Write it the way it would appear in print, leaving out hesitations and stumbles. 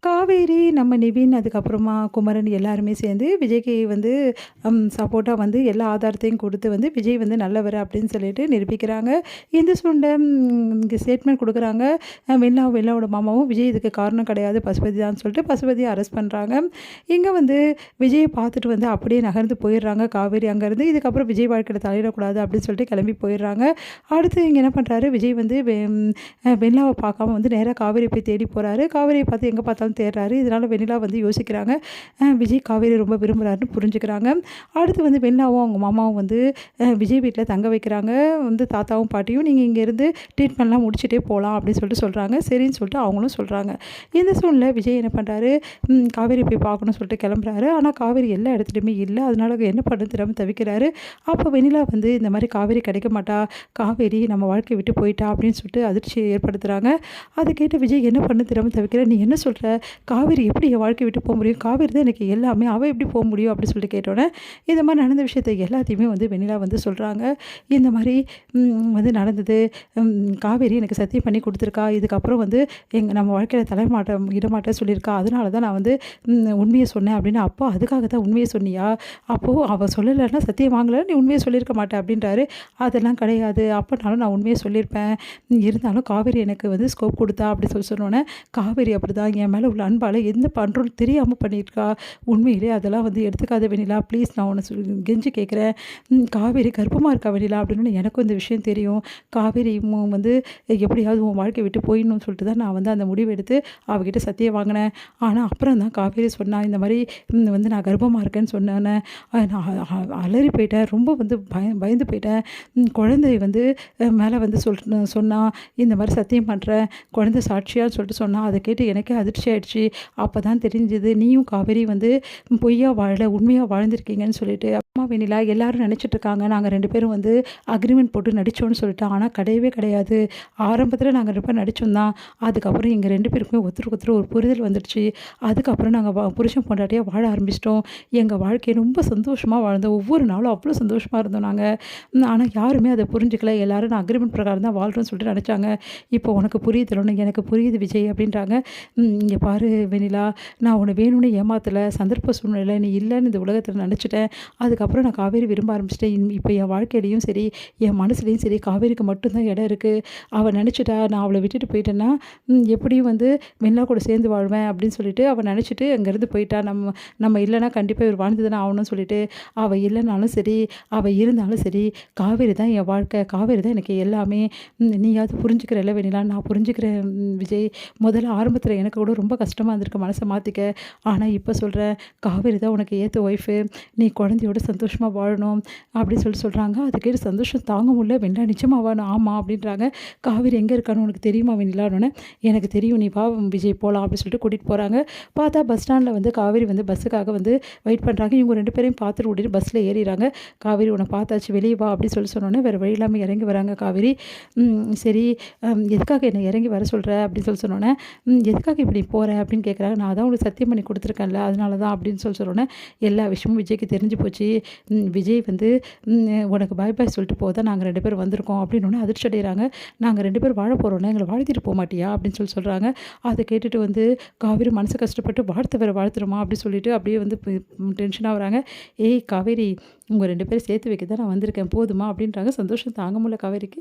காவேரி, நம்ம நிவின், அதுக்கப்புறமா குமரன் எல்லாருமே சேர்ந்து விஜய்க்கு வந்து சப்போர்ட்டா வந்து எல்லா ஆதாரத்தையும் கொடுத்து வந்து விஜய் வந்து நல்லவர் அப்படின்னு சொல்லிட்டு நிரூபிக்கிறாங்க. இந்த சூழ்நிலை இங்கே ஸ்டேட்மெண்ட் குடுக்குறாங்க. வெண்ணிலாவோட மாமாவும் விஜய் இதுக்கு காரணம் கிடையாது, பசுபதி தான் சொல்லிட்டு பசுபதிய அரெஸ்ட் பண்ணுறாங்க. இங்க வந்து விஜய பார்த்துட்டு வந்து அப்படியே நகர்ந்து போயிடுறாங்க காவேரி அங்கேருந்து. இதுக்கப்புறம் விஜய் வாழ்க்கையில தலையிடக்கூடாது அப்படின்னு சொல்லிட்டு கிளம்பி போயிடுறாங்க. அடுத்து இங்கே என்ன பண்ணுறாரு விஜய் வந்து வெண்ணிலாவை பார்க்காம வந்து நேரா காவேரி போய் தேடி போகிறாரு. காவேரியை பார்த்து எங்கே பார்த்தாலும் தேடுறாரு. இதனால் வெண்ணிலா வந்து யோசிக்கிறாங்க. விஜய் காவேரி ரொம்ப விரும்புகிறாருன்னு புரிஞ்சுக்கிறாங்க. அடுத்து வந்து வெண்ணிலாவும் அவங்க மாமாவும் வந்து விஜய் வீட்டில் தங்க வைக்கிறாங்க. வந்து தாத்தாவும் பாட்டியும் நீங்கள் இங்கேருந்து ட்ரீட்மெண்ட்லாம் முடிச்சுட்டே போகலாம் அப்படின்னு சொல்லிட்டு சொல்கிறாங்க. சரின்னு சொல்லிட்டு அவங்களும் சொல்கிறாங்க. இந்த சூழ்நிலை விஜய் என்ன பண்ணுறாரு, காவேரி போய் பார்க்கணும்னு சொல்லிட்டு கிளம்புறாரு. ஆனால் காவேரி எல்லா இடத்துலையுமே இல்லை. அதனால என்ன பண்ணுறது தெரியாமல் தவிக்கிறாரு. அப்போ வெண்ணிலா வந்து இந்த மாதிரி காவேரி கிடைக்க மாட்டா, காவேரி நம்ம வாழ்க்கையை விட்டு போயிட்டா அப்படின்னு சொல்லிட்டு அதிர்ச்சியை ஏற்படுத்துகிறாங்க. அதை கேட்டு விஜய் என்ன பண்ண தெரியாமல் தவிக்கிற, நீ என்ன சொல்கிற, காவேரி எப்படி என் வாழ்க்கை விட்டு போக முடியும், காவேரி தான் எனக்கு எல்லாமே, அவள் எப்படி போக முடியும் அப்படின்னு சொல்லிட்டு கேட்டோன்னே இந்த மாதிரி நடந்த விஷயத்தை எல்லாத்தையுமே வந்து வெண்ணிலா வந்து சொல்கிறாங்க. இந்த மாதிரி வந்து நடந்தது, காவேரி எனக்கு சத்தியம் பண்ணி கொடுத்துருக்கா, இதுக்கப்புறம் வந்து நம்ம வாழ்க்கையில் தலைமாட்டம் இடமாட்ட சொல்லியிருக்கா, அதனால தான் நான் வந்து உண்மையை சொன்னேன் அப்படின்னு. அப்போ அதுக்காக தான் உண்மையை சொன்னியா, அப்போது அவள் சொல்லலைன்னா சத்தியம் வாங்கலை நீ உண்மையை சொல்லியிருக்க மாட்டேன் அப்படின்றாரு. அதெல்லாம் கிடையாது, அப்போனாலும் நான் உண்மையை சொல்லியிருப்பேன், இருந்தாலும் காவேரி எனக்கு வந்து ஸ்கோப் கொடுத்தா அப்படி சொன்னோன்னே, காவேரி அப்படி தான் என் மேலே உள்ள அன்பால் எந்த பண்ணுறோன்னு தெரியாமல் பண்ணியிருக்கா, உண்மையிலே அதெல்லாம் வந்து எடுத்துக்காத வெண்ணிலா ப்ளீஸ், நான் உன்னை கெஞ்சி கேட்குறேன், காவேரி கர்ப்பமாக இருக்கா வெண்ணிலா அப்படின்னு. எனக்கும் இந்த விஷயம் தெரியும், காவேரி வந்து எப்படியாவது உன் வாழ்க்கை விட்டு போயிடணும்னு சொல்லிட்டு தான் நான் வந்து அந்த முடிவு எடுத்து அவகிட்ட சத்தியம் வாங்கினேன். ஆனால் அப்புறம் தான் காவேரி சொன்னான் இந்த மாதிரி வந்து நான் கர்ப்பமாக இருக்கேன்னு சொன்னேன்னே நான் அலறி போயிட்டேன், ரொம்ப வந்து பயந்து போயிட்டேன். குழந்தை வந்து மேலே வந்து சொன்னா இந்த மாதிரி சத்தியம் பண்ணுறேன், குழந்தை சாட்சியான்னு சொல்லிட்டு சொன்னால் அதை கேட்டு எனக்கே அதிர்ச்சி ஆகிடுச்சு. அப்போ தான் தெரிஞ்சது நீயும் காவேரி வந்து பொய்யா வாழல, உண்மையாக வாழ்ந்திருக்கீங்கன்னு சொல்லிட்டு. அம்மா வெண்ணிலா எல்லாரும் நினச்சிட்ருக்காங்க நாங்கள் 2 பேரும் வந்து அக்ரிமெண்ட் போட்டு நடித்தோன்னு சொல்லிட்டு. ஆனால் கிடையவே கிடையாது. ஆரம்பத்தில் நாங்கள் 2 பேரும் நடித்தோம் தான். அதுக்கப்புறம் எங்கள் 2 பேருக்குமே ஒருத்தருக்கு ஒருத்தர் ஒரு புரிதல் வந்துடுச்சு. அதுக்கப்புறம் நாங்கள் புருஷன் பொண்டாட்டியாக வாழ ஆரம்பிச்சிட்டோம். எங்கள் வாழ்க்கையை ரொம்ப சந்தோஷமாக வாழ்ந்தோம். ஒவ்வொரு நாளும் அவ்வளோ சந்தோஷமாக இருந்தோம் நாங்கள். ஆனால் யாருமே அதை புரிஞ்சுக்கல. எல்லோரும் நான் அக்ரிமெண்ட் பிரகாரம் தான் வாழ்கிறோன்னு சொல்லிட்டு நினச்சாங்க. இப்போ உனக்கு புரியுதுலன்னு எனக்கு புரியுது விஜய் அப்படின்றாங்க. இங்கே பாரு வெண்ணிலா, நான் உன்னை வேணும்னு ஏமாத்தலை, சந்தர்ப்ப சூழ்நிலை நீ இல்லைன்னு இந்த உலகத்தில் நினச்சிட்டேன். அதுக்கப்புறம் நான் காவேரி விரும்ப ஆரம்பிச்சிட்டேன். இப்போ என் வாழ்க்கையிலையும் சரி என் மனசுலையும் சரி காவேரிக்கு மட்டும்தான் இடம் இருக்குது. அவள் நினச்சிட்டா நான் அவளை விட்டுட்டு போயிட்டேன்னா எப்படியும் வந்து வெண்ணிலா கூட சேர்ந்து வாழ்வேன் அப்படின்னு சொல்லிட்டு அவள் நினச்சிட்டு அங்கேருந்து போயிட்டா. நம்ம இல்லைனா கண்டிப்பாக இவர் வாழ்ந்து தானே ஆகணும்னு சொல்லிட்டு, அவள் இல்லைனாலும் சரி அவள் இருந்தாலும் சரி காவேரி தான் என் வாழ்க்கை, காவேரி தான் எனக்கு எல்லாமே, நீயாவது புரிஞ்சுக்கிறல்ல வெண்ணிலா. நான் புரிஞ்சுக்கிறேன் விஜய், முதல்ல ஆரம்பத்தில் எனக்கு கூட ரொம்ப கஷ்டமாக இருந்திருக்கு மனசை மாற்றிக்க. ஆனால் இப்போ சொல்கிறேன், காவேரி தான் உனக்கு ஏற்ற ஒய்ஃபு, நீ குழந்தையோட சந்தோஷமாக வாழணும் அப்படின்னு சொல்கிறாங்க. அது கேட்டு சந்தோஷம் தாங்க முடியல. வெண்ணிலா நிச்சயமாவா, ஆமாம் அப்படின்றாங்க. காவேரி எங்கே இருக்கான்னு உனக்கு தெரியுமா வெண்ணிலான்னு. எனக்கு தெரியும், நீ வா விஜய் போகலாம் அப்படின்னு சொல்லிட்டு கூட்டிகிட்டு போகிறாங்க. பார்த்தா பஸ் ஸ்டாண்டில் வந்து காவேரி வந்து பஸ்ஸுக்காக வந்து வெயிட் பண்ணுறாங்க. இவங்க 2 பேரையும் பார்த்துட்டு ஓட்டிட்டு பஸ்ஸில் ஏறிறாங்க. காவேரி உன்னை பார்த்தாச்சு வெளியே வா அப்படின்னு சொன்னோன்னே வேறு வழி இல்லாமல் இறங்கி வராங்க காவேரி. சரி எதுக்காக என்னை இறங்கி வர சொல்கிற அப்படின்னு சொன்னோன்னே, எதுக்காக இப்படி போகிற அப்படின்னு கேட்குறாங்க. நான் தான் உங்களுக்கு சத்தியம் பண்ணி கொடுத்துருக்கேன்ல அதனால தான் அப்படின்னு சொன்னோன்னே, எல்லா விஷயமும் விஜய்க்கு தெரிஞ்சு போச்சு. விஜய் வந்து உனக்கு பாய் பாய் சொல்லிட்டு போதான் நாங்கள் 2 பேரும் வந்திருக்கோம் அப்படின்னோடனே அதிர்ச்சி அடைகிறாங்க. நாங்கள் 2 பேரும் வாழ போகிறோன்னா எங்களை வாழ்த்திட்டு போக மாட்டியா அப்படின்னு சொல்கிறாங்க. அதை கேட்டுட்டு வந்து காவேரி மனசு கஷ்டப்பட்டு வேறு வாழ்த்துருமா அப்படின்னு சொல்லிட்டு அப்படியே வந்து டென்ஷனாக வராங்க. ஏய் காவேரி, உங்கள் 2 பேரும் சேர்த்து வைக்க தான் நான் வந்திருக்கேன் போதுமா அப்படின்றாங்க. சந்தோஷம் தாங்க முடியல காவேரிக்கு.